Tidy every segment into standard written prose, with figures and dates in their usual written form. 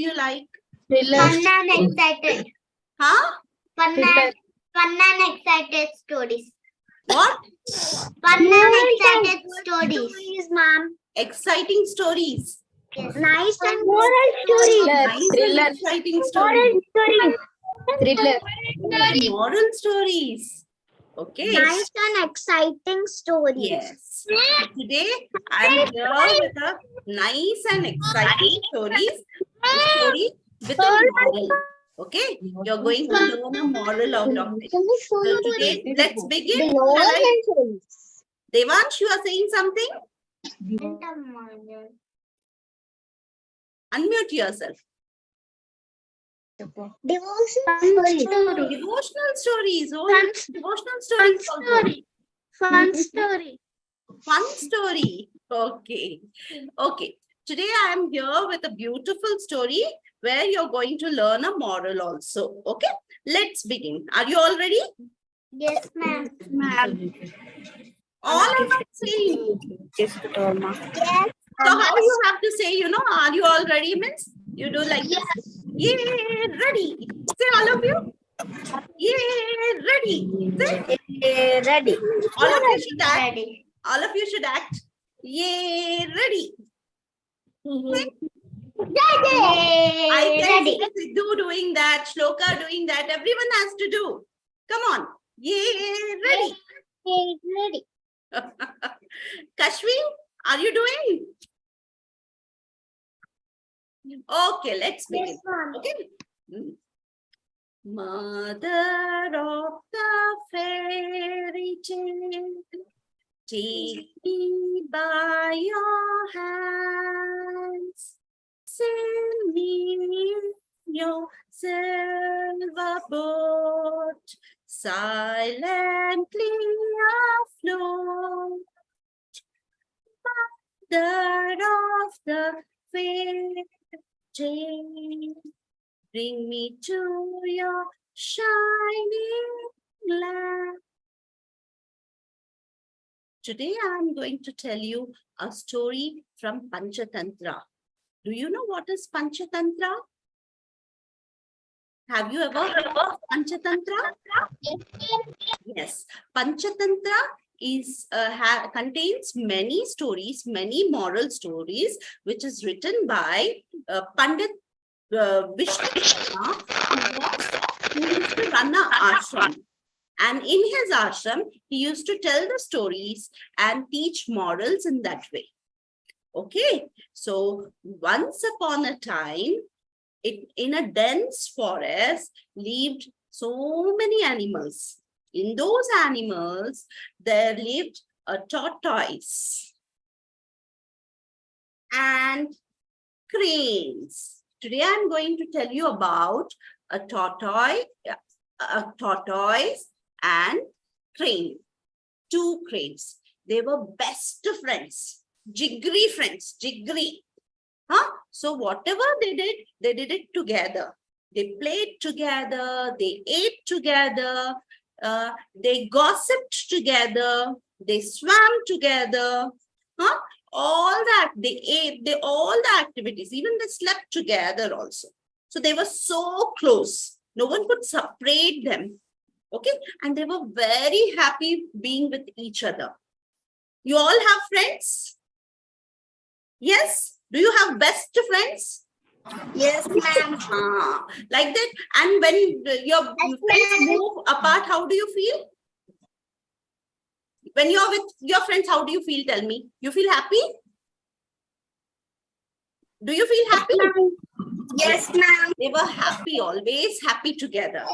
you like? Fun and excited. Huh? Fun and excited stories. What? Fun and excited stories, ma'am. Exciting stories. Yes. Nice and Moral stories. Nice and exciting stories. Thriller. Moral stories. Okay. Nice and exciting stories. Yes. Today I'm here with a nice and exciting story with a moral. Okay. You're going to learn a moral out of it. So today, let's begin. Devansh, you are saying something? Unmute yourself. Devotional stories. Oh, devotional stories. Fun story. Fun story. Okay. Okay. Today I am here with a beautiful story where you're going to learn a moral also. Okay. Let's begin. Are you all ready? Yes, ma'am. All of us saying. Yes. So how you have to say, are you all ready means you do like this. Yeah, ready. Say all of you. Yeah, ready. Say. Ready. All of you should act. Ready. All of you should act. Yeah, ready. I can see Sidhu doing that, Shloka doing that. Everyone has to do. Come on. Yeah, ready. Ready. Kashvi, are you doing? Okay, let's begin. Yes, ma'am. Okay. Mother of the fairy tale, take me by your hands, send me your silver boat, silently afloat. Mother of the fairy tale, bring me to your shining land. Today I am going to tell you a story from Panchatantra. Do you know what is Panchatantra? Have you ever heard of Panchatantra? Yes. Panchatantra is contains many stories, many moral stories, which is written by Pandit Vishnu Sharma, who used to run an ashram. And in his ashram, he used to tell the stories and teach morals in that way. Okay, so once upon a time, in a dense forest lived so many animals. In those animals, there lived a tortoise and cranes. Today, I'm going to tell you about a tortoise and crane. Two cranes. They were best friends, jiggery friends, jiggery. So whatever they did it together. They played together, they ate together, they gossiped together, they swam together. All that they ate, all the activities, even they slept together also. So they were so close. No one could separate them. Okay, and they were very happy being with each other. You all have friends? Yes? Do you have best friends? Yes, ma'am. Like that. And when your friends move apart, how do you feel? When you're with your friends, how do you feel? Tell me. You feel happy? Do you feel happy? Yes, ma'am. They were happy, always happy together.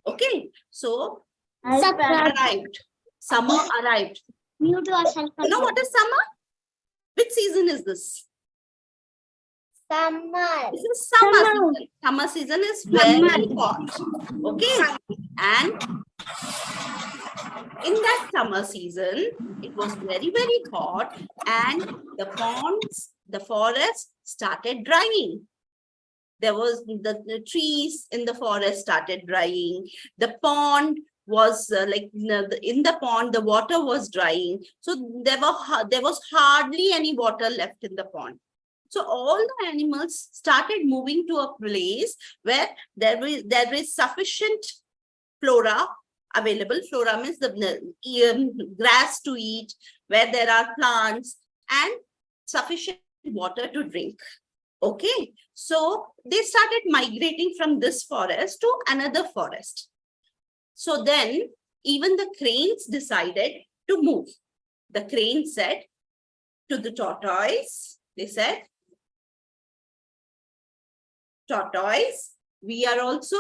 Okay. So, arrived. Summer arrived. Mute yourself. You know what is summer? Which season is this? Summer. This is summer season. Summer season is very hot. Okay. And in that summer season, it was very, very hot, and the ponds, the forest started drying. There was the trees in the forest started drying. The pond was in the pond, the water was drying. So there was hardly any water left in the pond. So all the animals started moving to a place where there is sufficient flora available. Flora means the grass to eat, where there are plants and sufficient water to drink. Okay, so they started migrating from this forest to another forest. So then even the cranes decided to move. The crane said to the tortoise, they said, tortoise, we are also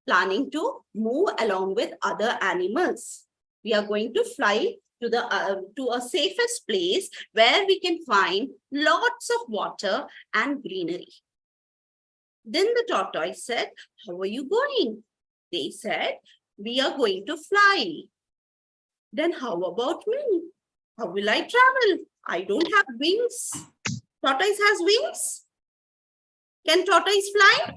planning to move along with other animals. We are going to fly to a safest place where we can find lots of water and greenery. Then the tortoise said, how are you going? They said, we are going to fly. Then how about me? How will I travel? I don't have wings. Tortoise has wings? Can tortoise fly?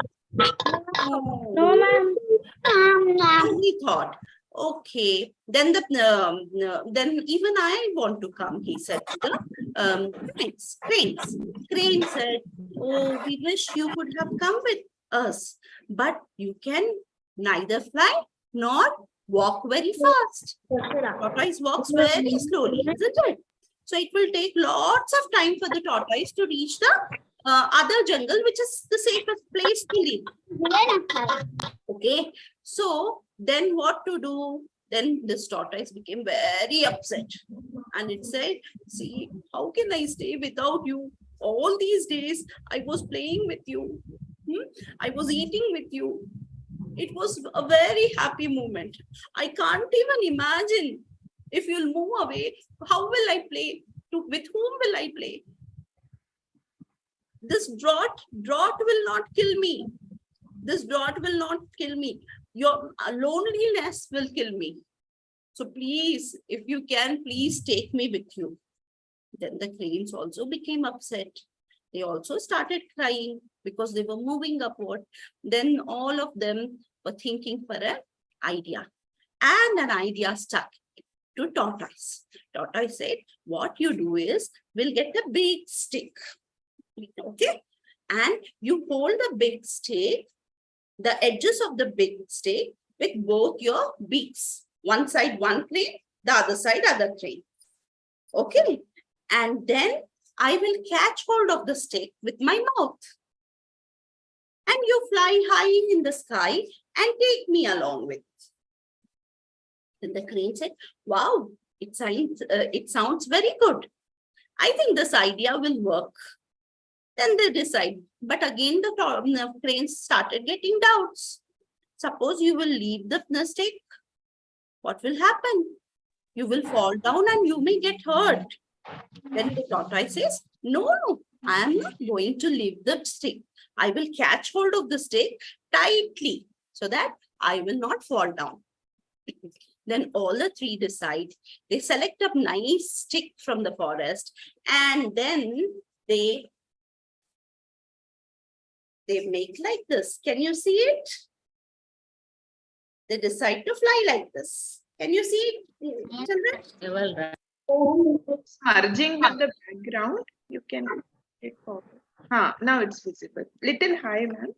No, ma'am. He thought, okay, then then even I want to come, he said to the cranes. Crane said, oh, we wish you could have come with us, but you can neither fly nor walk very fast. Tortoise walks very slowly, isn't it? So it will take lots of time for the tortoise to reach the other jungle, which is the safest place to live. Okay, so then what to do? Then this tortoise became very upset and it said, see, how can I stay without you? All these days I was playing with you. I was eating with you. It was a very happy moment. I can't even imagine if you'll move away, how will I play? With whom will I play? This drought will not kill me. This drought will not kill me. Your loneliness will kill me. So please, if you can, please take me with you. Then the cranes also became upset. They also started crying because they were moving upward. Then all of them were thinking for an idea. And an idea stuck to tortoise. Tortoise said, what you do is, we'll get a big stick. Okay? And you hold the big stick, the edges of the big stick with both your beaks. One side, one crane, the other side, other crane. Okay? And then I will catch hold of the stick with my mouth. And you fly high in the sky and take me along with. Then the crane said, wow, it sounds very good. I think this idea will work. Then they decide. But again, the cranes started getting doubts. Suppose you will leave the stick. What will happen? You will fall down and you may get hurt. Then the tortoise says, no, I am not going to leave the stick. I will catch hold of the stick tightly so that I will not fall down. Then all the three decide. They select a nice stick from the forest and then they make like this. Can you see it? They decide to fly like this. Can you see it, children? Merging with the background, you can take forward. Now it's visible. Little high, ma'am.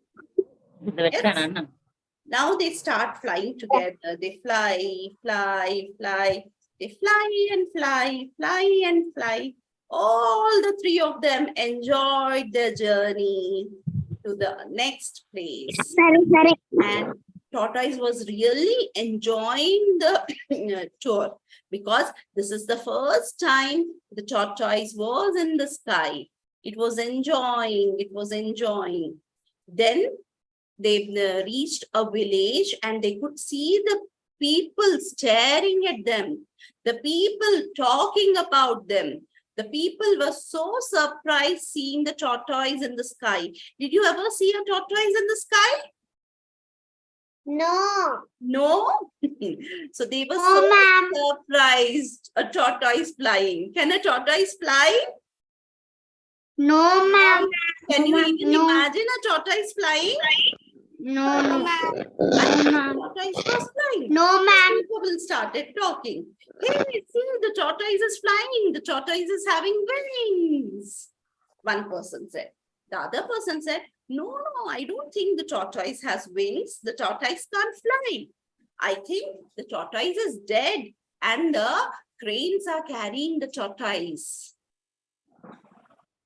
Yes. Now they start flying together. They fly, fly, fly. They fly and fly, fly and fly. All the three of them enjoyed their journey to the next place. And tortoise was really enjoying the tour because this is the first time the tortoise was in the sky. It was enjoying, it was enjoying. Then they reached a village and they could see the people staring at them, the people talking about them. The people were so surprised seeing the tortoise in the sky. Did you ever see a tortoise in the sky? No. No? So they were No, so ma'am. surprised a tortoise flying. Can a tortoise fly? No, ma'am. Can you even No. imagine a tortoise flying? No, no. The tortoise was flying. No, ma'am. People started talking. Hey, see, the tortoise is flying. The tortoise is having wings. One person said. The other person said, no, I don't think the tortoise has wings. The tortoise can't fly. I think the tortoise is dead and the cranes are carrying the tortoise.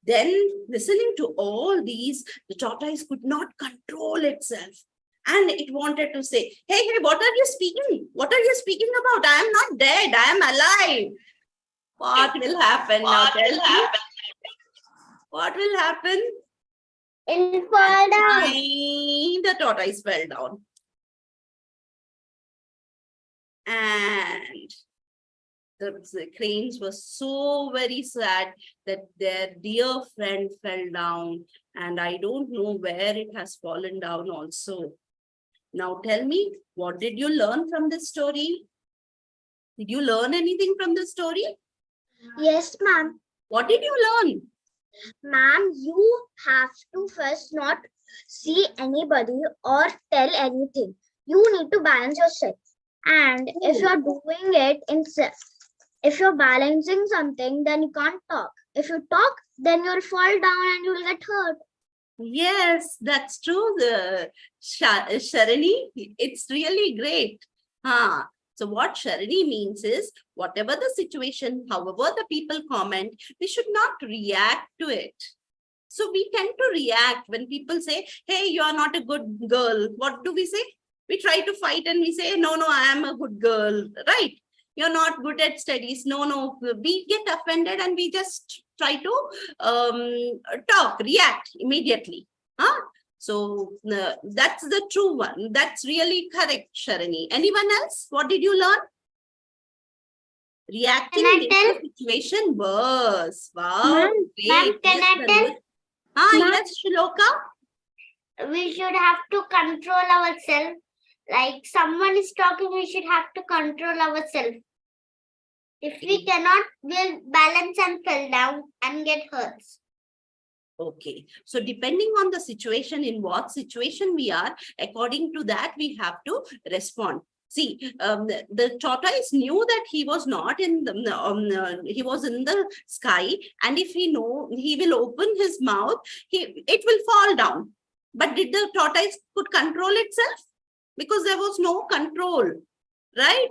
Then, listening to all these, the tortoise could not control itself. And it wanted to say, hey, what are you speaking? What are you speaking about? I am not dead. I am alive. What will happen now? Tell me. What will happen? It fall down. The tortoise fell down. And the cranes were so very sad that their dear friend fell down. And I don't know where it has fallen down also. Now tell me, what did you learn from this story? Did you learn anything from the story? Yes, ma'am. What did you learn? Ma'am, you have to first not see anybody or tell anything. You need to balance yourself. And if you're doing it if you're balancing something, then you can't talk. If you talk, then you'll fall down and you'll get hurt. Yes, that's true. The Sharani, it's really great. So what Sharani means is, whatever the situation, however the people comment, we should not react to it. So we tend to react when people say, hey, you are not a good girl. What do we say? We try to fight and we say, no, I am a good girl, right? You're not good at studies. No, we get offended and we just try to react immediately. So that's the true one. That's really correct, Sharani. Anyone else? What did you learn? Reacting makes the situation worse. Wow. Ma'am, can I tell? Yes, Shloka. We should have to control ourselves. Like someone is talking, we should have to control ourselves. If we cannot, we'll balance and fall down and get hurt. Okay. So depending on the situation, in what situation we are, according to that, we have to respond. See, the tortoise knew that he was not in the, he was in the sky. And if he will open his mouth, it will fall down. But did the tortoise could control itself? Because there was no control, right?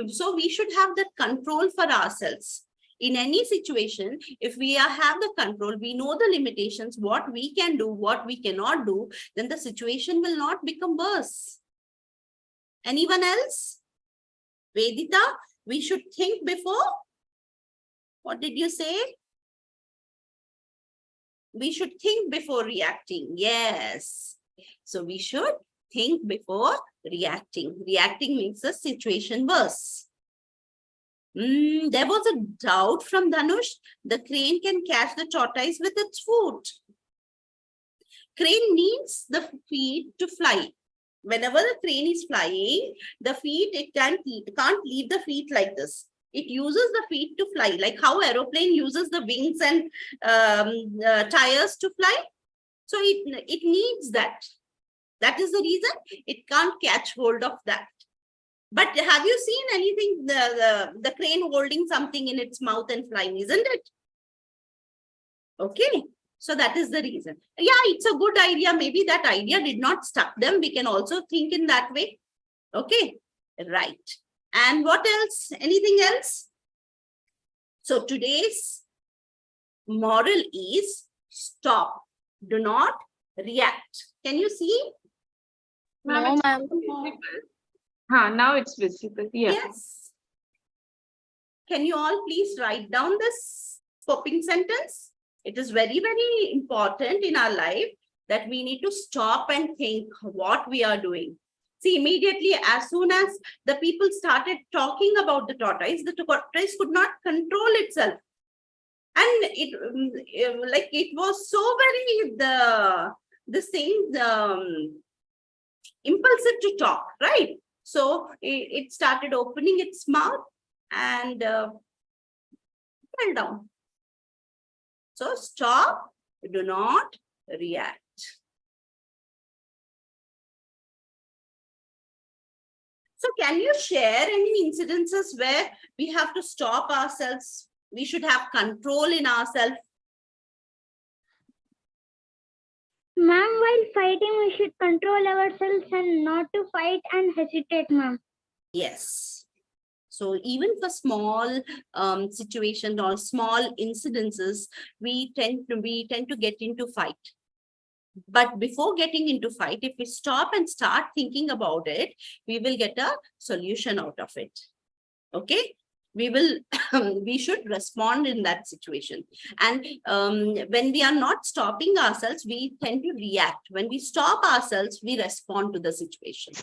So we should have that control for ourselves. In any situation, if we have the control, we know the limitations, what we can do, what we cannot do, then the situation will not become worse. Anyone else? Vedita, we should think before. What did you say? We should think before reacting. Yes. So we should think before reacting. Reacting makes the situation worse. There was a doubt from Dhanush. The crane can catch the tortoise with its foot. Crane needs the feet to fly. Whenever the crane is flying, the feet, it can't leave the feet like this. It uses the feet to fly, like how aeroplane uses the wings and tires to fly. So it needs that. That is the reason it can't catch hold of that. But have you seen anything, the crane holding something in its mouth and flying, isn't it? Okay. So that is the reason. Yeah, it's a good idea. Maybe that idea did not stuck them. We can also think in that way. Okay. Right. And what else? Anything else? So today's moral is stop. Do not react. Can you see? No, ma'am. Now it's visible. Yeah. Yes. Can you all please write down this scoping sentence? It is very, very important in our life that we need to stop and think what we are doing. See, immediately, as soon as the people started talking about the tortoise could not control itself. And it was so very, impulsive to talk, right? So it started opening its mouth and fell down. So stop, do not react. So can you share any incidences where we have to stop ourselves? We should have control in ourselves. Ma'am, while fighting, we should control ourselves and not to fight and hesitate, ma'am. Yes. So even for small situations or small incidences, we tend to get into fight. But before getting into fight, if we stop and start thinking about it, we will get a solution out of it. Okay? We will, we should respond in that situation. And when we are not stopping ourselves, we tend to react. When we stop ourselves, we respond to the situation.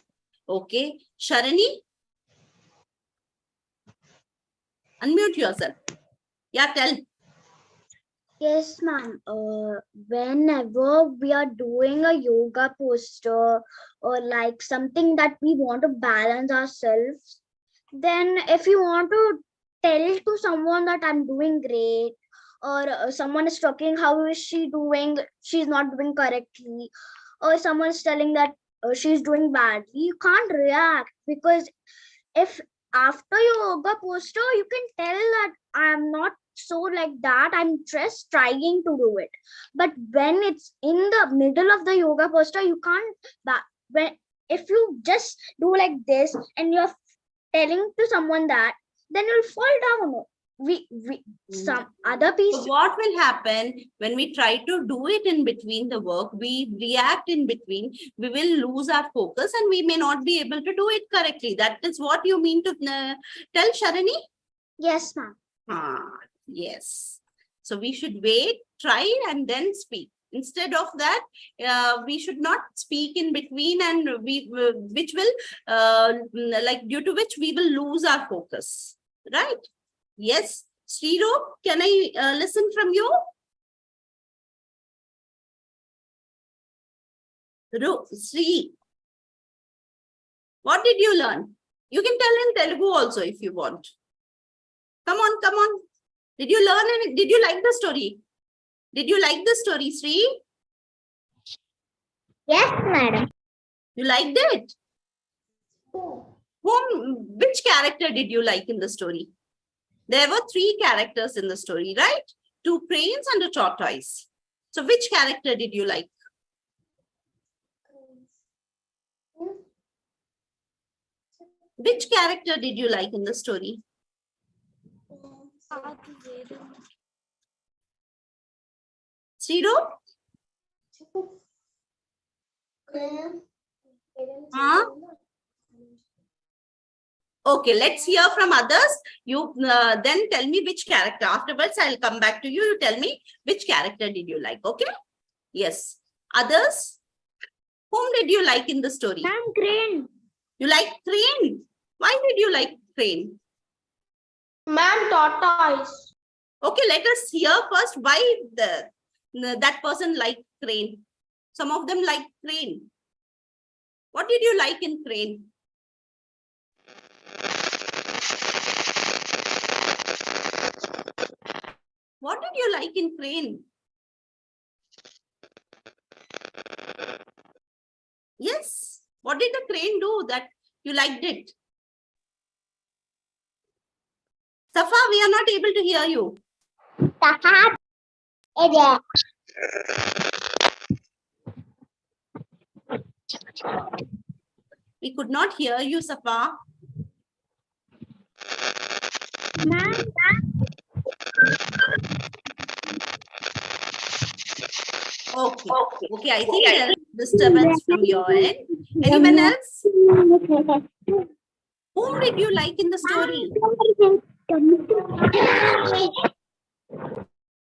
Okay? Sharani? Unmute yourself. Yeah, tell. Yes, ma'am. Whenever we are doing a yoga posture or like something that we want to balance ourselves, then if you want to tell to someone that I'm doing great, or someone is talking, how is she doing? She's not doing correctly, or someone is telling that she's doing badly. You can't react, because if after your yoga posture, you can tell that I'm not so like that, I'm just trying to do it. But when it's in the middle of the yoga posture, you can't when if you just do like this and you're telling to someone that, then you'll fall down. Some other So piece. what will happen when we try to do it in between the work, we react in between, we will lose our focus and we may not be able to do it correctly. That is what you mean to tell, Sharani? Yes, ma'am. Yes. So we should wait, try, and then speak. Instead of that, we should not speak in between, and which will like due to which we will lose our focus. Right? Yes. Sriro, can I listen from you? Sri, what did you learn? You can tell in Telugu also if you want. Come on, come on. Did you learn and did you like the story? Did you like the story, Sri? Yes, madam. You liked it? Which character did you like in the story? There were 3 characters in the story, right? 2 cranes and a tortoise. So which character did you like? Which character did you like in the story? Sriro? Huh? Okay, let's hear from others. You then tell me which character. Afterwards, I'll come back to you. You tell me which character did you like, okay? Yes. Others? Whom did you like in the story? Ma'am, crane. You like crane? Why did you like crane? Ma'am, tortoise. Okay, let us hear first why that person liked crane. Some of them like crane. What did you like in crane? What did you like in crane? Yes. What did the crane do that you liked it? Safa, we are not able to hear you. We could not hear you, Safa. Ma'am, Okay. Okay, I think there is disturbance from your end. Anyone else? Whom did you like in the story?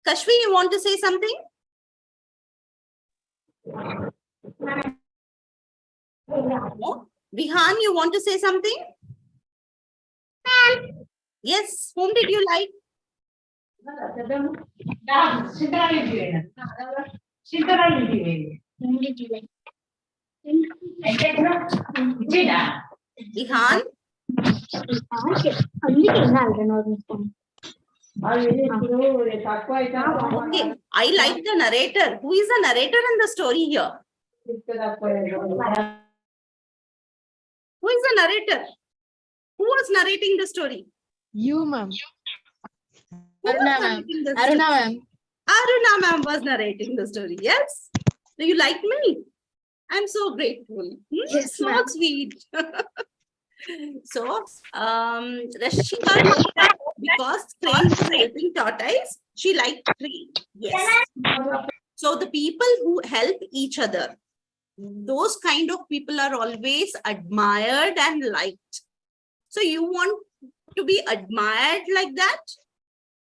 Kashvi, you want to say something? No? Vihan, you want to say something? Yes. Whom did you like? Vihan? Okay. I like the narrator. Who is the narrator in the story here? Who is the narrator? Who was narrating the story? You, ma'am. Who was Aruna, ma'am. narrating the Aruna, story? ma'am. Aruna ma'am was narrating the story. Yes. Do you like me? I'm so grateful. Yes, So ma'am. sweet. So, she heard that because crane was helping tortoise, she liked crane. Yes. So the people who help each other, those kind of people are always admired and liked. So you want to be admired like that?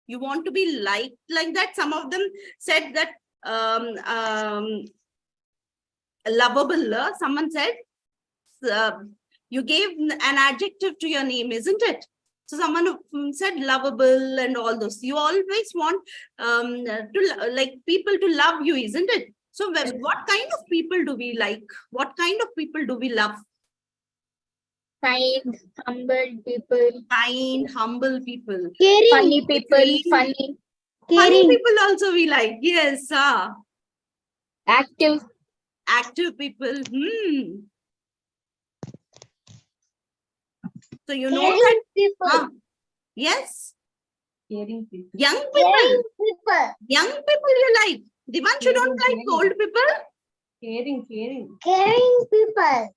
You want to be liked like that? Some of them said that lovable. Someone said, you gave an adjective to your name, isn't it? So someone said lovable and all those. You always want like people to love you, isn't it? So what kind of people do we like? What kind of people do we love? Kind, humble people, Kind, humble people. Caring. funny people, funny, Funny Caring. people also we like. Yes. active, Active people. So you know that. Caring people. Yes. caring people. Young people. Caring people. Young people you like. Divanshu, you don't like old people? Caring. Caring people.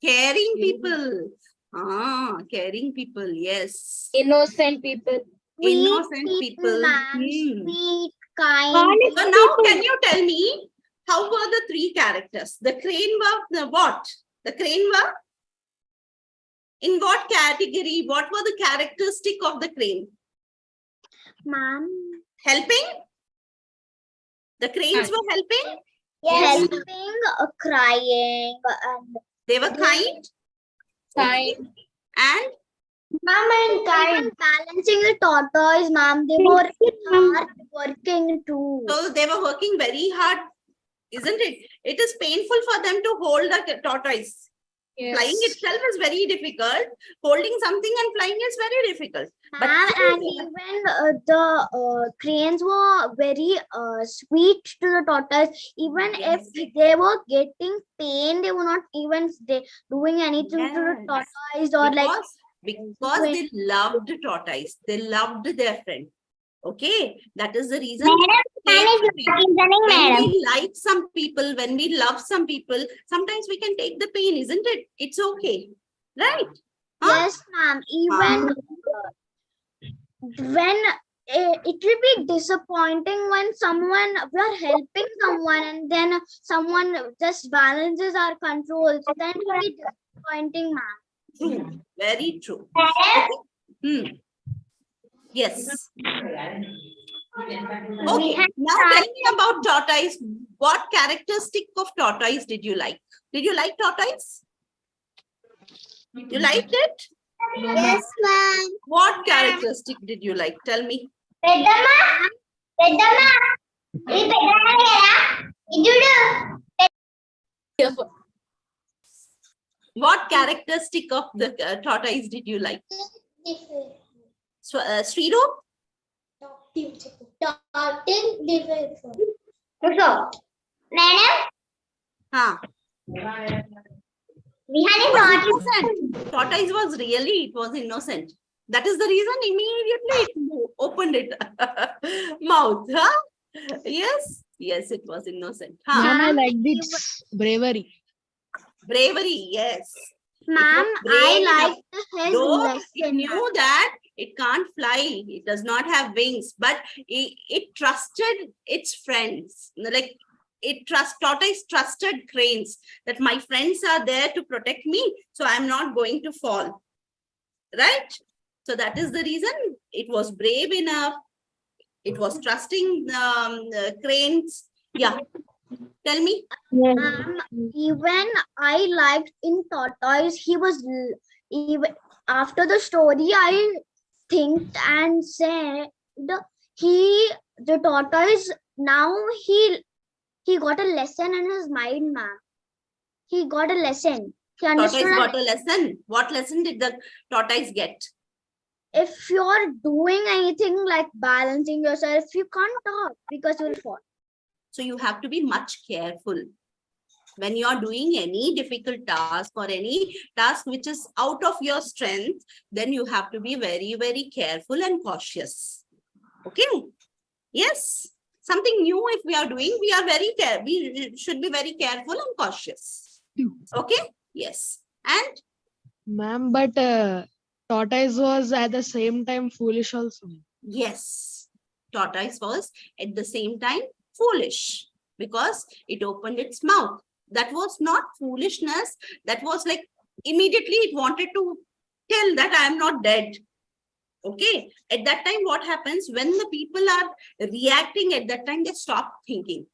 Caring people. Caring people. Yes. Innocent people. Innocent people. ma'am. Hmm. Sweet, kind. So now can you tell me how were the three characters? The crane were the what? The crane were in what category? What were the characteristic of the crane? Ma'am. Helping? The cranes were helping? Yes. Helping, crying, and They were kind Kind. and ma'am and kind. Balancing the tortoise, ma'am. They were hard working too. so they were working very hard, isn't it? It is painful for them to hold the tortoise. Yes. Flying itself is very difficult. Holding something and flying is very difficult. But Ma'am, still and they- even the cranes were very sweet to the tortoise. Even Yes. if they were getting pain, they were not even doing anything to the Yes. tortoise or like. because they loved tortoise. They loved their friend. Okay, that is the reason. When we like some people, when we love some people, sometimes we can take the pain, isn't it? It's okay, right? Huh? Yes, ma'am. Even when it will be disappointing when we are helping someone and then someone just balances our controls. Then it will be disappointing, ma'am. True. Very true. Okay. Yes. Okay. Now tell me about tortoise. What characteristic of tortoise did you like? Did you like tortoise? You liked it? Yes, ma'am. What characteristic did you like? Tell me. What characteristic of the tortoise did you like? So, Sriru? Huh. Innocent. Tortoise was really, it was innocent. That is the reason immediately it opened it mouth. Huh? Yes, yes, it was innocent. Huh? Ma'am, I like this bravery. Bravery, yes. Ma'am, brave I liked his Though it lesson. knew that it can't fly, it does not have wings, but it trusted its friends. Like tortoise trusted cranes that my friends are there to protect me, so I'm not going to fall. Right? So that is the reason it was brave enough. It was trusting cranes. Yeah. Tell me. Even I liked in tortoise, he was even after the story, I think and said the tortoise now he got a lesson in his mind, ma'am. He got a lesson. He Tortoise understood got a lesson. What lesson did the tortoise get? if you're doing anything like balancing yourself, you can't talk because you'll fall. So you have to be much careful. When you are doing any difficult task or any task which is out of your strength, then you have to be very, very careful and cautious. Okay? Yes. Something new if we are doing, we should be very careful and cautious. Okay? Yes. And Ma'am, but tortoise was at the same time foolish also. yes, tortoise was at the same time foolish because it opened its mouth. That was not foolishness. That was like immediately it wanted to tell that I am not dead. Okay. At that time, what happens when the people are reacting at that time, they stop thinking.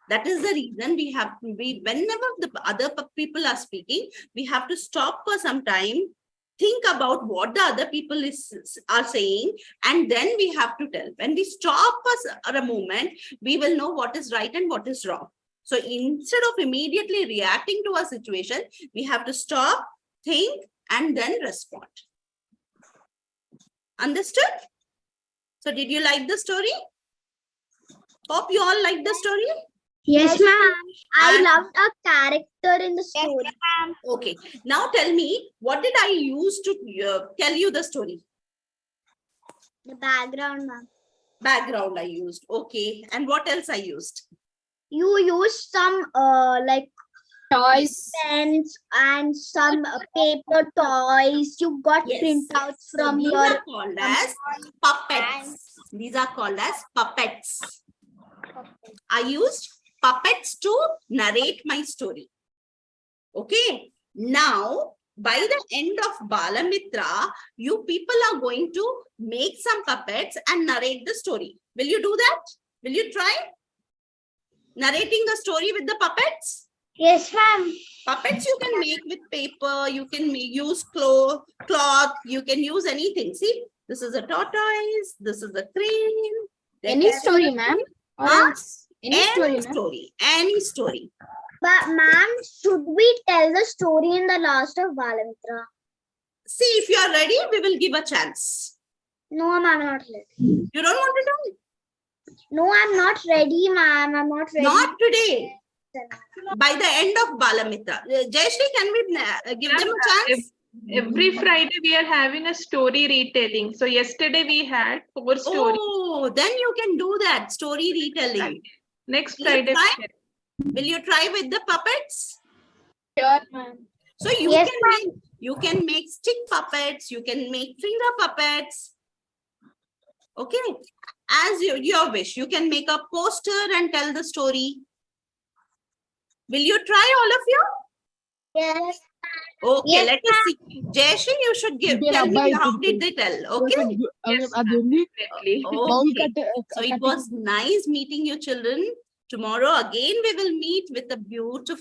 That is the reason we have to be, whenever the other people are speaking, we have to stop for some time, think about what the other people are saying, and then we have to tell. When we stop for a moment, we will know what is right and what is wrong. So instead of immediately reacting to a situation, we have to stop, think, and then respond. Understood? So did you like the story? Hope you all like the story. Yes, ma'am. I And- loved a character in the story. Okay. Now tell me, what did I use to tell you the story? The background, ma'am. Background I used. Okay. And what else I used? You used some like Toys. pens and some paper toys. You got Yes. printouts So from these your are called as puppets. These are called as puppets. I used puppets to narrate my story. Okay. Now, by the end of Bala Mitra, you people are going to make some puppets and narrate the story. Will you do that? Will you try narrating the story with the puppets? Yes, ma'am. Puppets you can make with paper, you can use cloth, you can use anything. See, this is a tortoise, this is a crane. Any story, ma'am? Or Huh? else any story, ma'am? Any story. But ma'am, should we tell the story in the last of Balamitra? See, if you are ready, we will give a chance. No, ma'am, I'm not ready. You don't want to do? No, I'm not ready, ma'am. I'm not ready. Not today. By the end of Bala Mitra. Jayashri, can we give them a chance? Every Friday we are having a story retelling. So yesterday we had 4 stories. Oh, then you can do that story retelling. Next Will you Friday. try? Will you try with the puppets? Sure, ma'am. So Yes, you can make stick puppets, you can make finger puppets. Okay, as your wish. You can make a poster and tell the story. Will you try, all of you? Yes. Okay, Yes, let us see. Jayashri, you should tell me how did they tell. Okay. Yes, Definitely. definitely. Okay. So it was nice meeting you, children. Tomorrow again we will meet with a beautiful